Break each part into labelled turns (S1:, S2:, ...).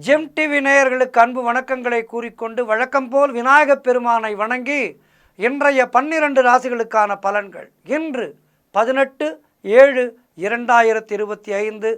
S1: GeM TV நேயர்களுக்கு அன்பு வணக்கங்களை கூறிக்கொண்டு வழக்கம் போல் விநாயகப் பெருமானை வணங்கி இன்றைய 12 ராசிகளுக்கான பலன்கள். இன்று 18/7/2025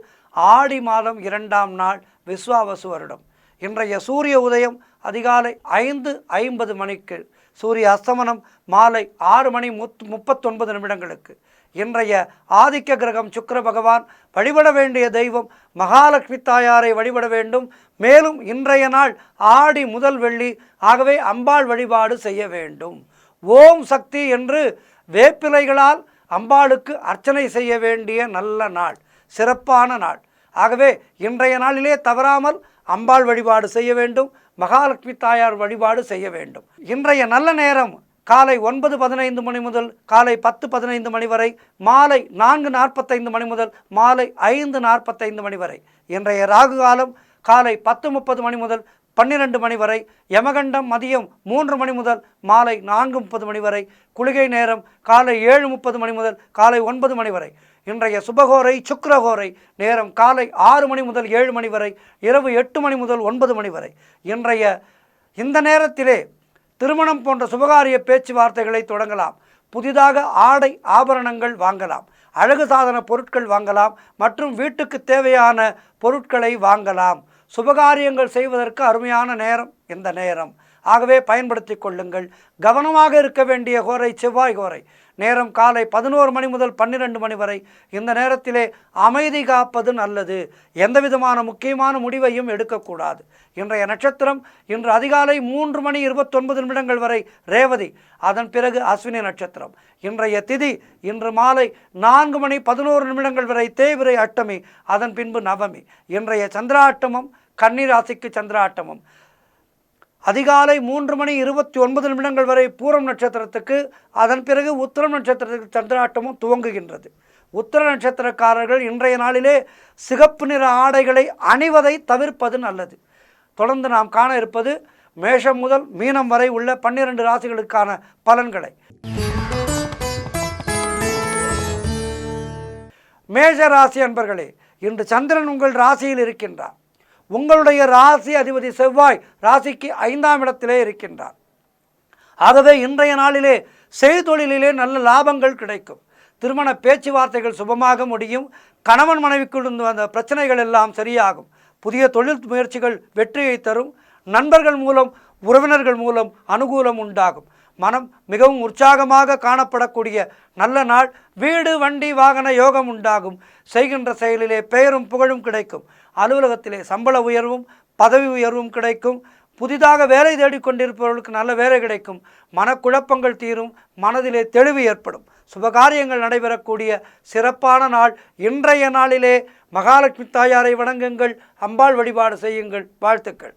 S1: ஆடி மாதம் 2ஆம் நாள் விஸ்வாவசு வருடம். இன்றைய சூரிய உதயம் அதிகாலை 5:50 மணிக்கு, சூரிய அஸ்தமனம் மாலை 6:39 நிமிடங்களுக்கு. இன்றைய ஆதிக்க கிரகம் சுக்கிர பகவான். வழிபட வேண்டிய தெய்வம் மகாலட்சுமி தாயாரை வழிபட வேண்டும். மேலும் இன்றைய நாள் ஆடி முதல் வெள்ளி, ஆகவே அம்பாள் வழிபாடு செய்ய வேண்டும். ஓம் சக்தி என்று வேப்பிலைகளால் அம்பாளுக்கு அர்ச்சனை செய்ய வேண்டிய நல்ல நாள், சிறப்பான நாள். ஆகவே இன்றைய நாளிலே தவறாமல் அம்பாள் வழிபாடு செய்ய வேண்டும், மகாலட்சுமி தாயார் வழிபாடு செய்ய வேண்டும். இன்றைய நல்ல நேரம் காலை 9:15 மணி முதல் காலை 10:15 மணி வரை, மாலை 4:45 மணி முதல் மாலை 5:45 மணி வரை. இன்றைய ராகு காலம் காலை 10:30 மணி முதல் 12 மணி வரை, யமகண்டம் மதியம் 3 மணி முதல் மாலை 4:30 மணி வரை, குளிகை நேரம் காலை 7:30 மணி முதல் காலை 9 மணி வரை. இன்றைய சுபகோரை சுக்கிரகோரை நேரம் காலை 6 மணி முதல் 7 மணி வரை, இரவு 8 மணி முதல் 9 மணி வரை. இன்றைய இந்த நேரத்திலே திருமணம் போன்ற சுபகாரிய பேச்சுவார்த்தைகளை தொடங்கலாம். புதிதாக ஆடை ஆபரணங்கள் வாங்கலாம், அழகு சாதன பொருட்கள் வாங்கலாம், மற்றும் வீட்டுக்கு தேவையான பொருட்களை வாங்கலாம். சுபகாரியங்கள் செய்வதற்கு அருமையான நேரம் இந்த நேரம். ஆகவே பயன்படுத்தி கொள்ளுங்கள். கவனமாக இருக்க வேண்டிய கோரை செவ்வாய் கோரை. நேரம் காலை 11 மணி முதல் 12 மணி வரை. இந்த நேரத்திலே அமைதி காப்பது நல்லது. எந்த விதமான முக்கியமான முடிவையும் எடுக்கக்கூடாது. இன்றைய நட்சத்திரம் இன்று அதிகாலை 3:29 நிமிடங்கள் வரை ரேவதி, அதன் பிறகு அஸ்வினி நட்சத்திரம். இன்றைய திதி இன்று மாலை 4:11 நிமிடங்கள் வரை தேய்பிறை அஷ்டமி, அதன் பின்பு நவமி. இன்றைய சந்திராட்டமம் கன்னி ராசிக்கு சந்திராட்டமம் அதிகாலை 3:29 நிமிடங்கள் வரை பூரம் நட்சத்திரத்துக்கு, அதன் பிறகு உத்திரம் நட்சத்திரத்துக்கு சந்திராட்டமும் துவங்குகின்றது. உத்திர நட்சத்திரக்காரர்கள் இன்றைய நாளிலே சிகப்பு நிற ஆடைகளை அணிவதை தவிர்ப்பது நல்லது. தொடர்ந்து நாம் காண இருப்பது மேஷம் முதல் மீனம் வரை உள்ள 12 ராசிகளுக்கான பலன்களை. மேஷ ராசி அன்பர்களே, இன்று சந்திரன் உங்கள் ராசியில் இருக்கின்றார். உங்களுடைய ராசி அதிபதி செவ்வாய் ராசிக்கு 5ஆம் இடத்திலே இருக்கின்றார். ஆகவே இன்றைய நாளிலே செய்தொழிலிலே நல்ல லாபங்கள் கிடைக்கும். திருமண பேச்சுவார்த்தைகள் சுபமாக முடியும். கணவன் மனைவிக்குள் வந்த பிரச்சனைகள் எல்லாம் சரியாகும். புதிய தொழில் முயற்சிகள் வெற்றியை தரும். நண்பர்கள் மூலம் உறவினர்கள் மூலம் அனுகூலம் உண்டாகும். மனம் மிகவும் உற்சாகமாக காணப்படக்கூடிய நல்ல நாள். வீடு வண்டி வாகன யோகம் உண்டாகும். செய்கின்ற செயலிலே பெயரும் புகழும் கிடைக்கும். அலுவலகத்திலே சம்பள உயர்வும் பதவி உயர்வும் கிடைக்கும். புதிதாக வேலை தேடிக்கொண்டிருப்பவர்களுக்கு நல்ல வேலை கிடைக்கும். மனக்குழப்பங்கள் தீரும். மனதிலே தெளிவு ஏற்படும். சுபகாரியங்கள் நடைபெறக்கூடிய சிறப்பான நாள். இன்றைய நாளிலே மகாலட்சுமி தாயாரை வணங்குங்கள், அம்பாள் வழிபாடு செய்யுங்கள். வாழ்த்துக்கள்.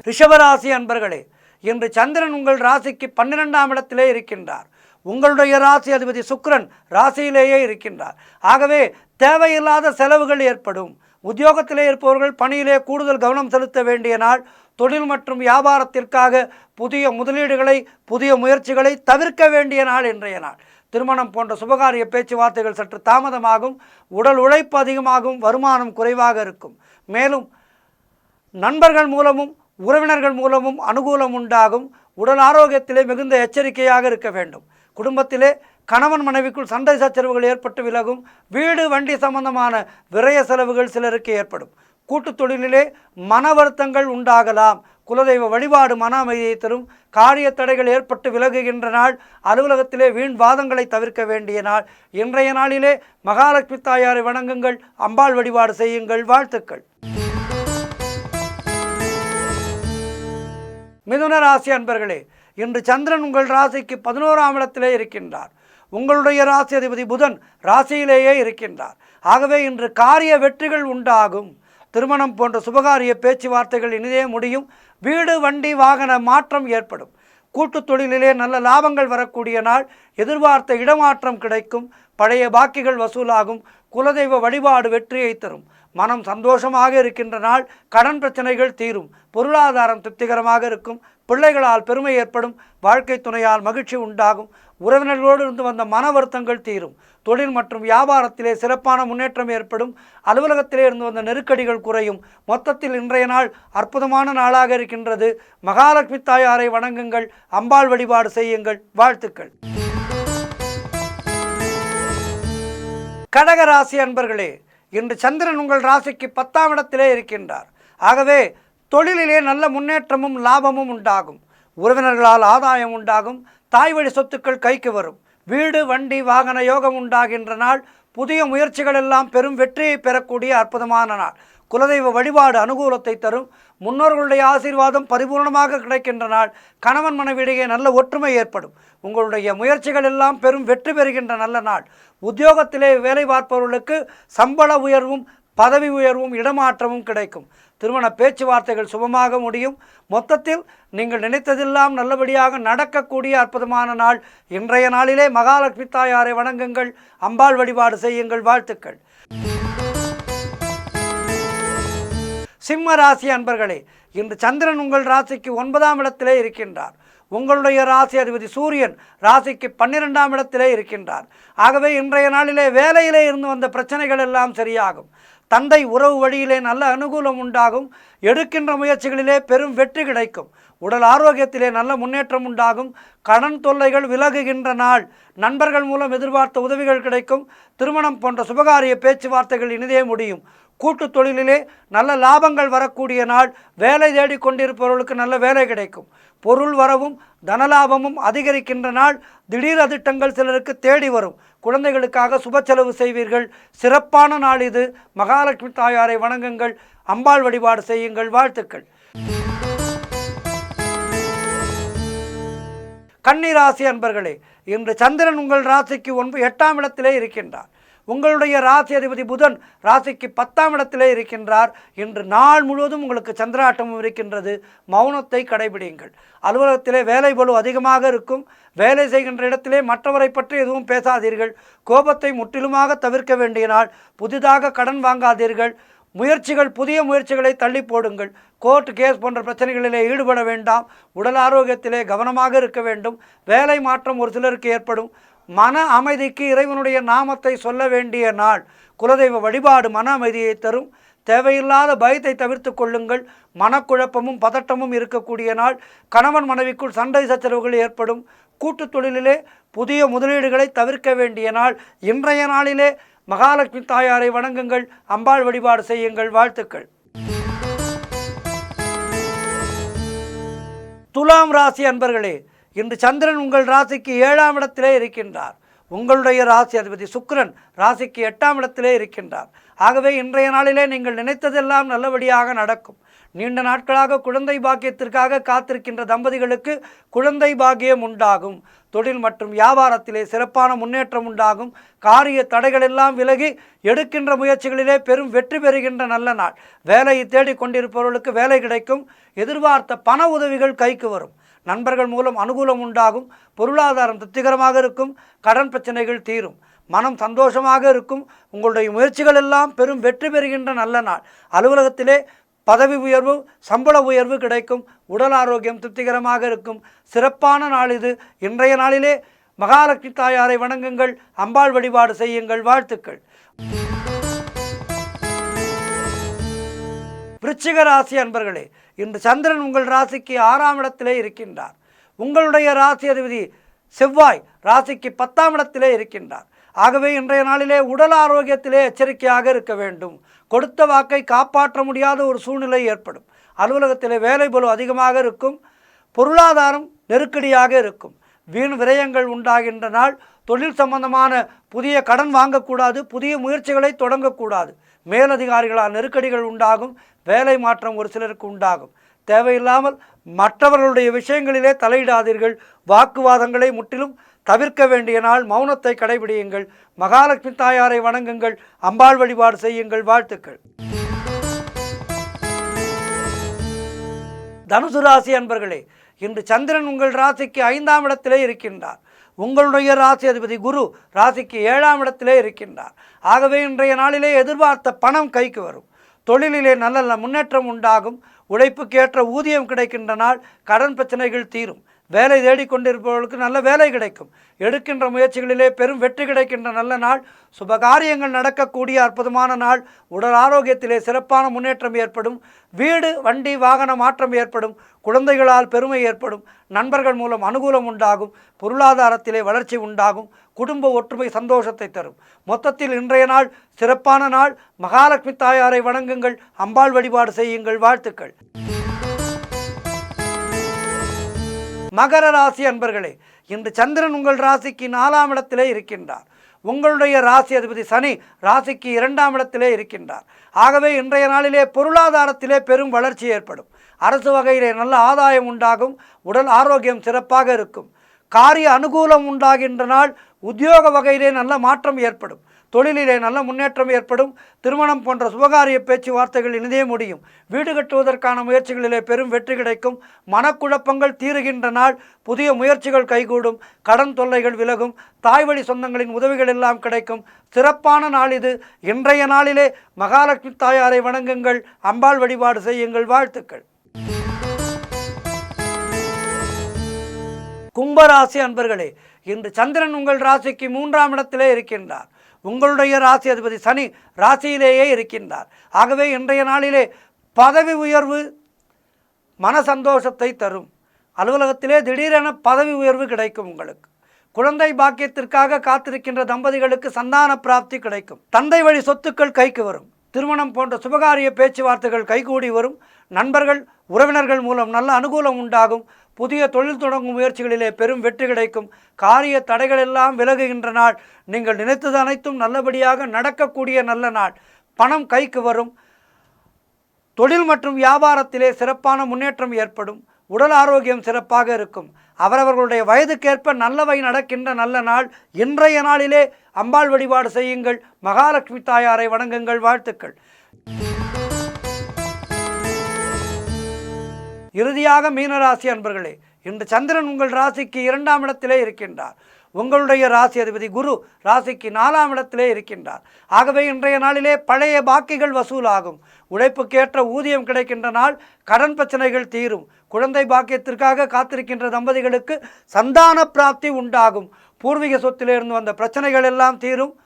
S1: ரிஷபராசி அன்பர்களே, இன்று சந்திரன் உங்கள் ராசிக்கு 12ஆம் இடத்திலே இருக்கின்றார். உங்களுடைய ராசி அதிபதி சுக்கிரன் ராசியிலேயே இருக்கின்றார். ஆகவே தேவையில்லாத செலவுகள் ஏற்படும். உத்தியோகத்திலே இருப்பவர்கள் பணியிலே கூடுதல் கவனம் செலுத்த வேண்டிய நாள். தொழில் மற்றும் வியாபாரத்திற்காக புதிய முதலீடுகளை புதிய முயற்சிகளை தவிர்க்க வேண்டிய நாள் இன்றைய நாள். திருமணம் போன்ற சுபகாரிய பேச்சுவார்த்தைகள் சற்று தாமதமாகும். உடல் உழைப்பு அதிகமாகும். வருமானம் குறைவாக இருக்கும். மேலும் நண்பர்கள் மூலமும் உறவினர்கள் மூலமும் அனுகூலம் உண்டாகும். உடல் ஆரோக்கியத்திலே மிகுந்த எச்சரிக்கையாக இருக்க வேண்டும். குடும்பத்திலே கணவன் மனைவிக்குள் சண்டை சச்சரவுகள் ஏற்பட்டு விலகும். வீடு வண்டி சம்பந்தமான விரய செலவுகள் சிலருக்கு ஏற்படும். கூட்டுத் தொழிலிலே மன வருத்தங்கள் உண்டாகலாம். குலதெய்வ வழிபாடு மன அமைதியை தரும். காரிய தடைகள் ஏற்பட்டு விலகுகின்ற நாள். அலுவலகத்திலே வீண் வாதங்களை தவிர்க்க வேண்டிய நாள். இன்றைய நாளிலே மகாலட்சுமி தாயாரை வணங்குங்கள், அம்பாள் வழிபாடு செய்யுங்கள். வாழ்த்துக்கள். மிதுன ராசி அன்பர்களே, இன்று சந்திரன் உங்கள் ராசிக்கு 11ஆம் இடத்திலே இருக்கின்றார். உங்களுடைய ராசி அதிபதி புதன் ராசியிலேயே இருக்கின்றார். ஆகவே இன்று காரிய வெற்றிகள் உண்டாகும். திருமணம் போன்ற சுபகாரிய பேச்சுவார்த்தைகள் இனிதே முடியும். வீடு வண்டி வாகன மாற்றம் ஏற்படும். கூட்டுத் தொழிலிலே நல்ல லாபங்கள் வரக்கூடிய நாள். எதிர்பார்த்த இடமாற்றம் கிடைக்கும். பழைய பாக்கிகள் வசூலாகும். குலதெய்வ வழிபாடு வெற்றியை தரும். மனம் சந்தோஷமாக இருக்கின்ற நாள். கடன் பிரச்சனைகள் தீரும். பொருளாதாரம் திருப்திகரமாக இருக்கும். பிள்ளைகளால் பெருமை ஏற்படும். வாழ்க்கை துணையால் மகிழ்ச்சி உண்டாகும். உறவினர்களோடு இருந்து வந்த மன வருத்தங்கள் தீரும். தொழில் மற்றும் வியாபாரத்திலே சிறப்பான முன்னேற்றம் ஏற்படும். அலுவலகத்திலே இருந்து வந்த நெருக்கடிகள் குறையும். மொத்தத்தில் இன்றைய நாள் அற்புதமான நாளாக இருக்கின்றது. மகாலட்சுமி தாயாரை வணங்குங்கள், அம்பாள் வழிபாடு செய்யுங்கள். வாழ்த்துக்கள். கடகராசி அன்பர்களே, இன்று சந்திரன் உங்கள் ராசிக்கு 10ஆம் இடத்திலே இருக்கின்றார். ஆகவே தொழிலிலே நல்ல முன்னேற்றமும் லாபமும் உண்டாகும். உறவினர்களால் ஆதாயம் உண்டாகும். தாய் வழி சொத்துக்கள் கைக்கு வரும். வீடு வண்டி வாகன யோகம் உண்டாகின்ற நாள். புதிய முயற்சிகள் எல்லாம் பெரும் வெற்றியை பெறக்கூடிய அற்புதமான நாள். குலதெய்வ வழிபாடு அனுகூலத்தை தரும். முன்னோர்களுடைய ஆசீர்வாதம் பரிபூர்ணமாக கிடைக்கின்ற நாள். கணவன் மனைவியிடையே நல்ல ஒற்றுமை ஏற்படும். உங்களுடைய முயற்சிகள் எல்லாம் பெரும் வெற்றி பெறுகின்ற நல்ல நாள். உத்தியோகத்திலே வேலை பார்ப்பவர்களுக்கு சம்பள உயர்வும் பதவி உயர்வும் இடமாற்றமும் கிடைக்கும். திருமண பேச்சுவார்த்தைகள் சுபமாக முடியும். மொத்தத்தில் நீங்கள் நினைத்ததெல்லாம் நல்லபடியாக நடக்கக்கூடிய அற்புதமான நாள். இன்றைய நாளிலே மகாலட்சுமி தாயாரை வணங்குங்கள், அம்பாள் வழிபாடு செய்யுங்கள். வாழ்த்துக்கள். சிம்ம ராசி அன்பர்களே, இன்று சந்திரன் உங்கள் ராசிக்கு 9ஆம் இடத்திலே இருக்கின்றார். உங்களுடைய ராசி அதிபதி சூரியன் ராசிக்கு 12ஆம் இடத்திலே இருக்கின்றார். ஆகவே இன்றைய நாளிலே வேலையிலே இருந்து வந்த பிரச்சனைகள் எல்லாம் சரியாகும். தந்தை உறவு வழியிலே நல்ல அனுகூலம் உண்டாகும். எடுக்கின்ற முயற்சிகளிலே பெரும் வெற்றி கிடைக்கும். உடல் ஆரோக்கியத்திலே நல்ல முன்னேற்றம் உண்டாகும். கடன் தொல்லைகள் விலகுகின்ற நாள். நண்பர்கள் மூலம் எதிர்பார்த்த உதவிகள் கிடைக்கும். திருமணம் போன்ற சுபகாரிய பேச்சுவார்த்தைகள் இனிதே முடியும். கூட்டு தொழிலிலே நல்ல லாபங்கள் வரக்கூடிய நாள். வேலை தேடி கொண்டிருப்பவர்களுக்கு நல்ல வேலை கிடைக்கும். பொருள் வரவும் தனலாபமும் அதிகரிக்கின்ற நாள். திடீர் அதிர்ஷ்டங்கள் சிலருக்கு தேடி வரும். குழந்தைகளுக்காக சுப செலவு செய்வீர்கள். சிறப்பான நாள் இது. மகாலட்சுமி தாயாரை வணங்குங்கள், அம்பாள் வழிபாடு செய்யுங்கள். வாழ்த்துக்கள். கன்னி ராசி அன்பர்களே, இன்று சந்திரன் உங்கள் ராசிக்கு 8ஆம் இடத்திலே இருக்கின்றார். உங்களுடைய ராசி அதிபதி புதன் ராசிக்கு 10ஆம் இடத்திலே இருக்கின்றார். இன்று நாள் முழுவதும் உங்களுக்கு சந்திராட்டமும் இருக்கின்றது. மௌனத்தை கடைபிடியுங்கள். அலுவலகத்திலே வேலை பளு அதிகமாக இருக்கும். வேலை செய்கின்ற இடத்திலே மற்றவரை பற்றி எதுவும் பேசாதீர்கள். கோபத்தை முற்றிலுமாக தவிர்க்க வேண்டிய நாள். புதிதாக கடன் வாங்காதீர்கள். புதிய முயற்சிகளை தள்ளி போடுங்கள். கோர்ட் கேஸ் போன்ற பிரச்சனைகளிலே ஈடுபட வேண்டாம். உடல் ஆரோக்கியத்திலே கவனமாக இருக்க வேண்டும். வேலை மாற்றம் ஒரு சிலருக்கு ஏற்படும். மன அமைதிக்கு இறைவனுடைய நாமத்தை சொல்ல வேண்டிய நாள். குலதெய்வ வழிபாடு மன அமைதியை தரும். தேவையில்லாத பயத்தை தவிர்த்து கொள்ளுங்கள். மனக்குழப்பமும் பதட்டமும் இருக்கக்கூடிய நாள். கணவன் மனைவிக்குள் சண்டை சச்சரவுகள் ஏற்படும். கூட்டு தொழிலிலே புதிய முதலீடுகளை தவிர்க்க வேண்டிய நாள். இன்றைய நாளிலே மகாலட்சுமி தாயாரை வணங்குங்கள், அம்பாள் வழிபாடு செய்யுங்கள். வாழ்த்துக்கள். துலாம் ராசி அன்பர்களே, இன்று சந்திரன் உங்கள் ராசிக்கு 7ஆம் இடத்திலே இருக்கின்றார். உங்களுடைய ராசி அதிபதி சுக்கிரன் ராசிக்கு 8ஆம் இடத்திலே இருக்கின்றார். ஆகவே இன்றைய நாளிலே நீங்கள் நினைத்ததெல்லாம் நல்லபடியாக நடக்கும். நீண்ட நாட்களாக குழந்தை பாக்கியத்திற்காக காத்திருக்கின்ற தம்பதிகளுக்கு குழந்தை பாக்கியம் உண்டாகும். தொழில் மற்றும் வியாபாரத்திலே சிறப்பான முன்னேற்றம் உண்டாகும். காரிய தடைகள் எல்லாம் விலகி எடுக்கின்ற முயற்சிகளிலே பெரும் வெற்றி பெறுகின்ற நல்ல நாள். வேலையை தேடி கொண்டிருப்பவர்களுக்கு வேலை கிடைக்கும். எதிர்பார்த்த பண உதவிகள் கைக்கு வரும். நண்பர்கள் மூலம் அனுகூலம் உண்டாகும். பொருளாதாரம் திருப்திகரமாக இருக்கும். கடன் பிரச்சனைகள் தீரும். மனம் சந்தோஷமாக இருக்கும். உங்களுடைய முயற்சிகள் எல்லாம் பெரும் வெற்றி பெறுகின்ற நல்ல நாள். அலுவலகத்திலே பதவி உயர்வு சம்பள உயர்வு கிடைக்கும். உடல் ஆரோக்கியம் திருப்திகரமாக இருக்கும். சிறப்பான நாள் இது. இன்றைய நாளிலே மகாலட்சுமி தாயாரை வணங்குங்கள், அம்பாள் வழிபாடு செய்யுங்கள். வாழ்த்துக்கள். விருச்சிக ராசி அன்பர்களே, இன்று சந்திரன் உங்கள் ராசிக்கு 6ஆம் இடத்திலே இருக்கின்றார். உங்களுடைய ராசி அதிபதி செவ்வாய் ராசிக்கு 10ஆம் இடத்திலே இருக்கின்றார். ஆகவே இன்றைய நாளிலே உடல் ஆரோக்கியத்திலே எச்சரிக்கையாக இருக்க வேண்டும். கொடுத்த வாக்கை காப்பாற்ற முடியாத ஒரு சூழ்நிலை ஏற்படும். அலுவலகத்திலே வேலை பளு அதிகமாக இருக்கும். பொருளாதாரம் நெருக்கடியாக இருக்கும். வீண் விரயங்கள் உண்டாகின்ற நாள். தொழில் சம்பந்தமான புதிய கடன் வாங்கக்கூடாது. புதிய முயற்சிகளை தொடங்கக்கூடாது. மேலதிகாரிகளால் நெருக்கடிகள் உண்டாகும். வேலை மாற்றம் ஒரு சிலருக்கு உண்டாகும். தேவையில்லாமல் மற்றவர்களுடைய விஷயங்களிலே தலையிடாதீர்கள். வாக்குவாதங்களை முற்றிலும் தவிர்க்க வேண்டிய நாள். மௌனத்தை கடைபிடியுங்கள். மகாலட்சுமி தாயாரை வணங்குங்கள், அம்பாள் வழிபாடு செய்யுங்கள். வாழ்த்துக்கள். தனுசு ராசி அன்பர்களே, இன்று சந்திரன் உங்கள் ராசிக்கு 5ஆம் இடத்திலே இருக்கின்றார். உங்களுடைய ராசி அதிபதி குரு ராசிக்கு 7ஆம் இடத்திலே இருக்கின்றார். ஆகவே இன்றைய நாளிலே எதிர்பார்த்த பணம் கைக்கு வரும். தொழிலிலே நல்ல முன்னேற்றம் உண்டாகும். உழைப்புக்கு ஏற்ற ஊதியம் கிடைக்கின்ற நாள். கடன் பிரச்சனைகள் தீரும். வேலை தேடிக்கொண்டிருப்பவர்களுக்கு நல்ல வேலை கிடைக்கும். எடுக்கின்ற முயற்சிகளிலே பெரும் வெற்றி கிடைக்கின்ற நல்ல நாள். சுபகாரியங்கள் நடக்கக்கூடிய அற்புதமான நாள். உடல் ஆரோக்கியத்திலே சிறப்பான முன்னேற்றம் ஏற்படும். வீடு வண்டி வாகன மாற்றம் ஏற்படும். குழந்தைகளால் பெருமை ஏற்படும். நண்பர்கள் மூலம் அனுகூலம் உண்டாகும். பொருளாதாரத்திலே வளர்ச்சி உண்டாகும். குடும்ப ஒற்றுமை சந்தோஷத்தை தரும். மொத்தத்தில் இன்றைய நாள் சிறப்பான நாள். மகாலட்சுமி தாயாரை வணங்குங்கள், அம்பாள் வழிபாடு செய்யுங்கள். வாழ்த்துக்கள். மகர ராசி அன்பர்களே, இன்று சந்திரன் உங்கள் ராசிக்கு 4ஆம் இடத்திலே இருக்கின்றார். உங்களுடைய ராசி அதிபதி சனி ராசிக்கு 2ஆம் இடத்திலே இருக்கின்றார். ஆகவே இன்றைய நாளிலே பொருளாதாரத்திலே பெரும் வளர்ச்சி ஏற்படும். அரசு வகையிலே நல்ல ஆதாயம் உண்டாகும். உடல் ஆரோக்கியம் சிறப்பாக இருக்கும். காரிய அனுகூலம் உண்டாகின்ற நாள். உத்தியோக வகையிலே நல்ல மாற்றம் ஏற்படும். தொழிலிலே நல்ல முன்னேற்றம் ஏற்படும். திருமணம் போன்ற சுபகாரிய பேச்சுவார்த்தைகள் இனிதே முடியும். வீடு கட்டுவதற்கான முயற்சிகளிலே பெரும் வெற்றி கிடைக்கும். மனக்குழப்பங்கள் தீருகின்ற நாள். புதிய முயற்சிகள் கைகூடும். கடன் தொல்லைகள் விலகும். தாய்வழி சொந்தங்களின் உதவிகள் எல்லாம் கிடைக்கும். சிறப்பான நாள் இது. இன்றைய நாளிலே மகாலட்சுமி தாயாரை வணங்குங்கள், அம்பாள் வழிபாடு செய்யுங்கள். வாழ்த்துக்கள். கும்பராசி அன்பர்களே, இன்று சந்திரன் உங்கள் ராசிக்கு 3ஆம் இடத்திலே இருக்கின்றார். உங்களுடைய ராசி அதிபதி சனி ராசியிலேயே இருக்கின்றார். ஆகவே இன்றைய நாளிலே பதவி உயர்வு மன சந்தோஷத்தை தரும். அலுவலகத்திலே திடீரென பதவி உயர்வு கிடைக்கும். உங்களுக்கு குழந்தை பாக்கியத்திற்காக காத்திருக்கின்ற தம்பதிகளுக்கு சந்தான பிராப்தி கிடைக்கும். தந்தை வழி சொத்துக்கள் கைக்கு வரும். திருமணம் போன்ற சுபகாரிய பேச்சுவார்த்தைகள் கைகூடி வரும். நண்பர்கள் உறவினர்கள் மூலம் நல்ல அனுகூலம் உண்டாகும். புதிய தொழில் தொடங்கும் முயற்சிகளிலே பெரும் வெற்றி கிடைக்கும். காரிய தடைகள் எல்லாம் விலகுகின்ற நாள். நீங்கள் நினைத்தது அனைத்தும் நல்லபடியாக நடக்கக்கூடிய நல்ல நாள். பணம் கைக்கு வரும். தொழில் மற்றும் வியாபாரத்திலே சிறப்பான முன்னேற்றம் ஏற்படும். உடல் ஆரோக்கியம் சிறப்பாக இருக்கும். அவரவர்களுடைய வயதுக்கேற்ப நல்லவை நடக்கின்ற நல்ல நாள். இன்றைய நாளிலே அம்பாள் வழிபாடு செய்யுங்கள், மகாலட்சுமி தாயாரை வணங்குங்கள். வாழ்த்துக்கள். இறுதியாக மீனராசி அன்பர்களே, இன்று சந்திரன் உங்கள் ராசிக்கு 2ஆம் இடத்திலே இருக்கின்றார். உங்களுடைய ராசி அதிபதி குரு ராசிக்கு 4ஆம் இடத்திலே இருக்கின்றார். ஆகவே இன்றைய நாளிலே பழைய பாக்கிகள் வசூலாகும். உழைப்புக்கேற்ற ஊதியம் கிடைக்கின்ற நாள். கடன் பிரச்சனைகள் தீரும். குழந்தை பாக்கியத்திற்காக காத்திருக்கின்ற தம்பதிகளுக்கு சந்தான பிராப்தி உண்டாகும். பூர்வீக சொத்திலிருந்து வந்த பிரச்சனைகள் எல்லாம் தீரும்.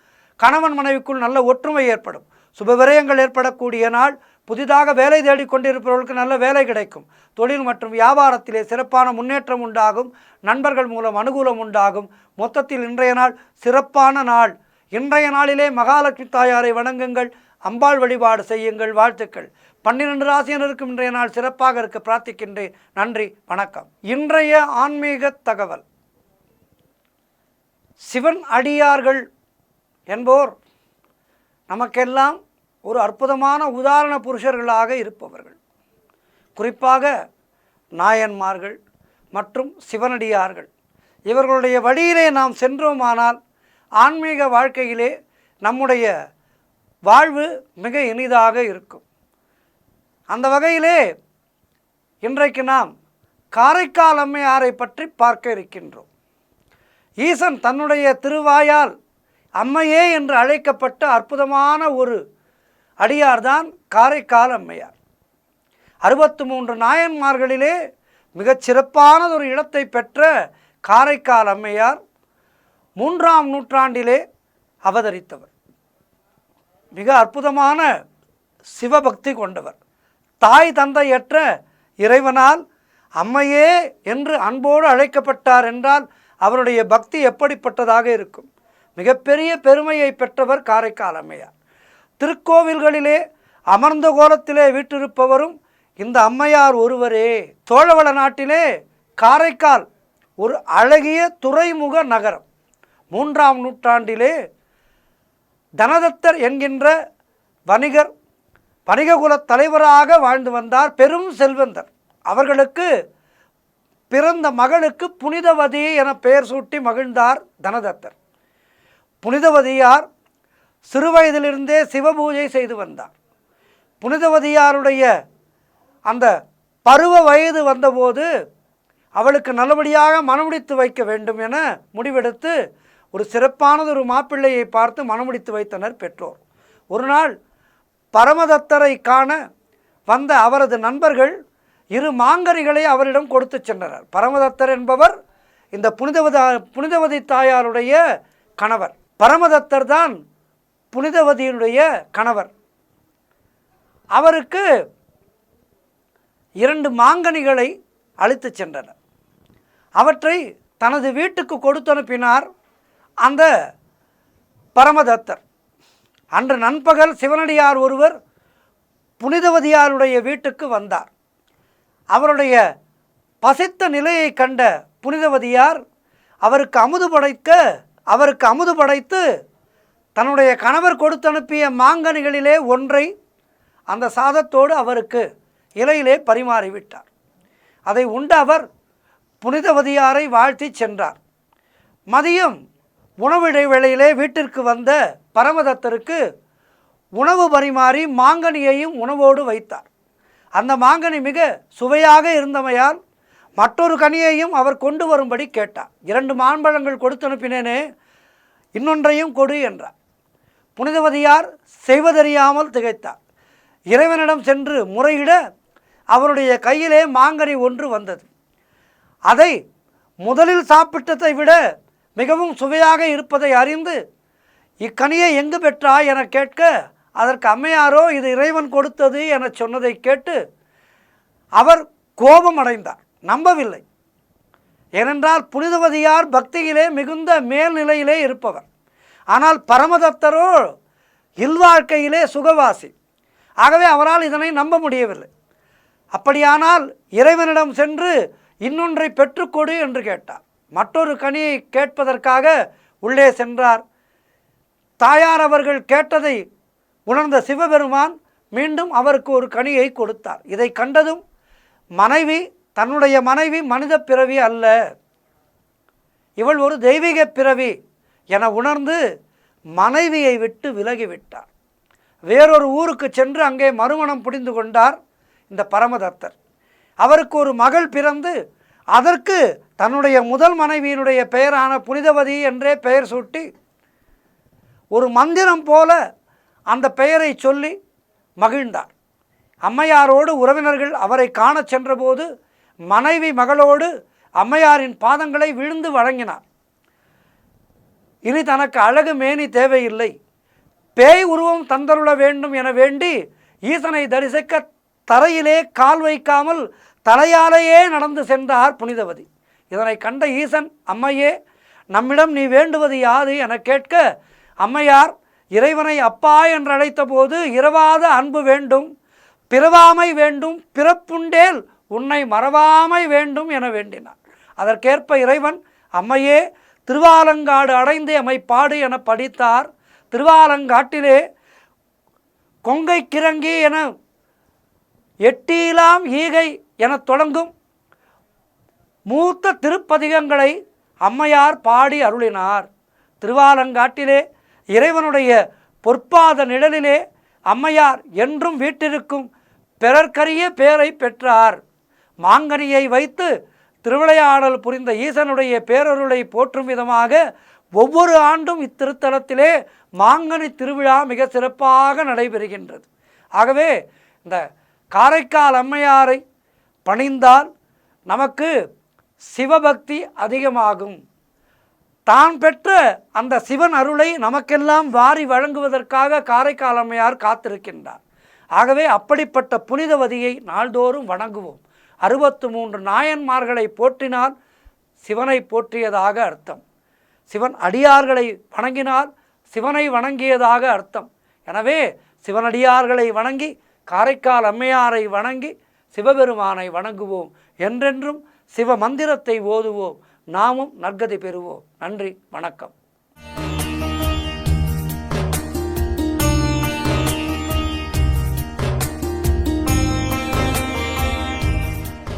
S1: கணவன் மனைவிக்குள் நல்ல ஒற்றுமை ஏற்படும். சுபவிரயங்கள் ஏற்படக்கூடிய நாள். புதிதாக வேலை தேடிக்கொண்டிருப்பவர்களுக்கு நல்ல வேலை கிடைக்கும். தொழில் மற்றும் வியாபாரத்திலே சிறப்பான முன்னேற்றம் உண்டாகும். நண்பர்கள் மூலம் அனுகூலம் உண்டாகும். மொத்தத்தில் இன்றைய நாள் சிறப்பான நாள். இன்றைய நாளிலே மகாலட்சுமி தாயாரை வணங்குங்கள், அம்பாள் வழிபாடு செய்யுங்கள். வாழ்த்துக்கள். 12 ராசியினருக்கும் இன்றைய நாள் சிறப்பாக இருக்க பிரார்த்திக்கின்றேன். நன்றி, வணக்கம். இன்றைய ஆன்மீக தகவல். சிவன் அடியார்கள் என்போர் நமக்கெல்லாம் ஒரு அற்புதமான உதாரண புருஷர்களாக இருப்பவர்கள். குறிப்பாக நாயன்மார்கள் மற்றும் சிவனடியார்கள். இவர்களுடைய வழியிலே நாம் சென்றோமானால் ஆன்மீக வாழ்க்கையிலே நம்முடைய வாழ்வு மிக இனிதாக இருக்கும். அந்த வகையிலே இன்றைக்கு நாம் காரைக்கால் அம்மையாரை பற்றி பார்க்க இருக்கின்றோம். ஈசன் தன்னுடைய திருவாயால் அம்மையே என்று அழைக்கப்பட்ட அற்புதமான ஒரு அடியார்தான் காரைக்கால் அம்மையார். 63 நாயன்மார்களிலே மிகச் சிறப்பானதொரு இடத்தை பெற்ற காரைக்கால் அம்மையார் 3ஆம் நூற்றாண்டிலே அவதரித்தவர். மிக அற்புதமான சிவபக்தி கொண்டவர். தாய் தந்தையற்ற இறைவனால் அம்மையே என்று அன்போடு அழைக்கப்பட்டார் என்றால் அவருடைய பக்தி எப்படிப்பட்டதாக இருக்கும். மிகப்பெரிய பெருமையை பெற்றவர் காரைக்கால் அம்மையார். திருக்கோவில்களிலே அமர்ந்த கோலத்திலே வீற்றிருப்பவரும் இந்த அம்மையார் ஒருவரே. சோழவள நாட்டிலே காரைக்கால் ஒரு அழகிய துறைமுக நகரம். 3ஆம் நூற்றாண்டிலே தனதத்தர் என்கின்ற வணிகர் வணிககுலத் தலைவராக வாழ்ந்து வந்தார். பெரும் செல்வந்தர். அவர்களுக்கு பிறந்த மகளுக்கு புனிதவதி என பெயர் சூட்டி மகிழ்ந்தார் தனதத்தர். புனிதவதியார் சிறுவயதிலிருந்தே சிவபூஜை செய்து வந்தார். புனிதவதியாருடைய அந்த பருவ வயது வந்தபோது அவளுக்கு நல்லபடியாக மணமுடித்து வைக்க வேண்டும் என முடிவெடுத்து ஒரு சிறப்பானதொரு மாப்பிள்ளையை பார்த்து மணமுடித்து வைத்தனர் பெற்றோர். ஒரு நாள் பரமதத்தரை காண வந்த அவரது நண்பர்கள் 2 மாங்கனிகளை அவரிடம் கொடுத்து சென்றனர். பரமதத்தர் என்பவர் இந்த புனிதவதி தாயாருடைய கணவர். பரமதத்தர் தான் புனிதவதியினுடைய கணவர். அவருக்கு 2 மாங்கனிகளை அளித்து சென்றனர். அவற்றை தனது வீட்டுக்கு கொடுத்து அனுப்பினார் அந்த பரமதத்தர். அன்று நண்பகல் சிவனடியார் ஒருவர் புனிதவதியாருடைய வீட்டுக்கு வந்தார். அவருடைய பசித்த நிலையை கண்ட புனிதவதியார் அவருக்கு அமுது படைத்து தன்னுடைய கணவர் கொடுத்து அனுப்பிய மாங்கனிகளிலே ஒன்றை அந்த சாதத்தோடு அவருக்கு இலையிலே பரிமாறிவிட்டார். அதை உண்ட அவர் புனிதவதியாரை வாழ்த்தி சென்றார். மதியம் உணவு இடைவேளையிலே வீட்டிற்கு வந்த பரமதத்தருக்கு உணவு பரிமாறி மாங்கனியையும் உணவோடு வைத்தார். அந்த மாங்கனி மிக சுவையாக இருந்தமையால் மற்றொரு கனியையும் அவர் கொண்டு வரும்படி கேட்டார். 2 மாம்பழங்கள் கொடுத்து அனுப்பினேனே, இன்னொன்றையும் கொடு என்றார். புனிதவதியார் செய்வதறியாமல் திகைத்தார். இறைவனிடம் சென்று முறையிட அவருடைய கையிலே மாங்கனி ஒன்று வந்தது. அதை முதலில் சாப்பிட்டதை விட மிகவும் சுவையாக இருப்பதை அறிந்து, இக்கனியை எங்கு பெற்றாய் என கேட்க, அதற்கு அம்மையாரோ இது இறைவன் கொடுத்தது என சொன்னதை கேட்டு அவர் கோபம் அடைந்தார். நம்பவில்லை. ஏனென்றால் புனிதவதியார் பக்தியிலே மிகுந்த மேல்நிலையிலே இருப்பவர். ஆனால் பரமதத்தரோ இல்வாழ்க்கையிலே சுகவாசி. ஆகவே அவரால் இதனை நம்ப முடியவில்லை. அப்படியானால் இறைவனிடம் சென்று இன்னொன்றை பெற்றுக்கொடு என்று கேட்டார். மற்றொரு கனியை கேட்பதற்காக உள்ளே சென்றார். தாயார் அவர்கள் கேட்டதை உணர்ந்த சிவபெருமான் மீண்டும் அவருக்கு ஒரு கனியை கொடுத்தார். இதை கண்டதும் தன்னுடைய மனைவி மனித பிறவி அல்ல, இவள் ஒரு தெய்வீக பிறவி என உணர்ந்து மனைவியை விட்டு விலகிவிட்டார். வேறொரு ஊருக்கு சென்று அங்கே மறுமணம் புரிந்து கொண்டார் இந்த பரமதத்தர். அவருக்கு ஒரு மகள் பிறந்து அதற்கு தன்னுடைய முதல் மனைவியினுடைய பெயரான புனிதவதி என்றே பெயர் சூட்டி ஒரு மந்திரம் போல அந்த பெயரை சொல்லி மகிழ்ந்தார். அம்மையாரோடு உறவினர்கள் அவரை காண சென்றபோது மனைவி மகளோடு அம்மையாரின் பாதங்களை விழுந்து வணங்கினார். இனி தனக்கு அழகு மேனி தேவையில்லை, பேய் உருவம் தந்தருள வேண்டும் என வேண்டி ஈசனை தரிசிக்க தரையிலே கால் வைக்காமல் தலையாலேயே நடந்து சென்றார் புனிதவதி. இதனை கண்ட ஈசன், அம்மையே நம்மிடம் நீ வேண்டுவது யாது என கேட்க, அம்மையார் இறைவனை அப்பா என்று அழைத்த போது இரவாத அன்பு வேண்டும், பிறவாமை வேண்டும், பிறப்புண்டேல் உன்னை மறவாமை வேண்டும் என வேண்டினார். அதற்கேற்ப இறைவன், அம்மையே திருவாலங்காடு அடைந்து எமை பாடு என படித்தார். திருவாலங்காட்டிலே கொங்கை கிறங்கி என எட்டிலாம் ஈகை என தொடங்கும் மூத்த திருப்பதிகங்களை அம்மையார் பாடி அருளினார். திருவாலங்காட்டிலே இறைவனுடைய பொற்பாத நிழலிலே அம்மையார் என்றும் வீட்டிற்கும் பிறர்க்கரிய பேரை பெற்றார். மாங்கனியை வைத்து திருவிளையாடல் புரிந்த ஈசனுடைய பேரருளை போற்றும் விதமாக ஒவ்வொரு ஆண்டும் இத்திருத்தலத்திலே மாங்கனி திருவிழா மிக சிறப்பாக நடைபெறுகின்றது. ஆகவே இந்த காரைக்கால் அம்மையாரை பணிந்தால் நமக்கு சிவபக்தி அதிகமாகும். தான் பெற்ற அந்த சிவன் அருளை நமக்கெல்லாம் வாரி வழங்குவதற்காக காரைக்கால் அம்மையார் காத்திருக்கின்றார். ஆகவே அப்படிப்பட்ட புனிதவதியை நாள்தோறும் வணங்குவோம். 63 நாயன்மார்களை போற்றினால் சிவனை போற்றியதாக அர்த்தம். சிவன் அடியார்களை வணங்கினால் சிவனை வணங்கியதாக அர்த்தம். எனவே சிவனடியார்களை வணங்கி காரைக்கால் அம்மையாரை வணங்கி சிவபெருமானை வணங்குவோம். என்றென்றும் சிவ மந்திரத்தை ஓதுவோம். நாமும் நற்கதி பெறுவோம். நன்றி, வணக்கம்.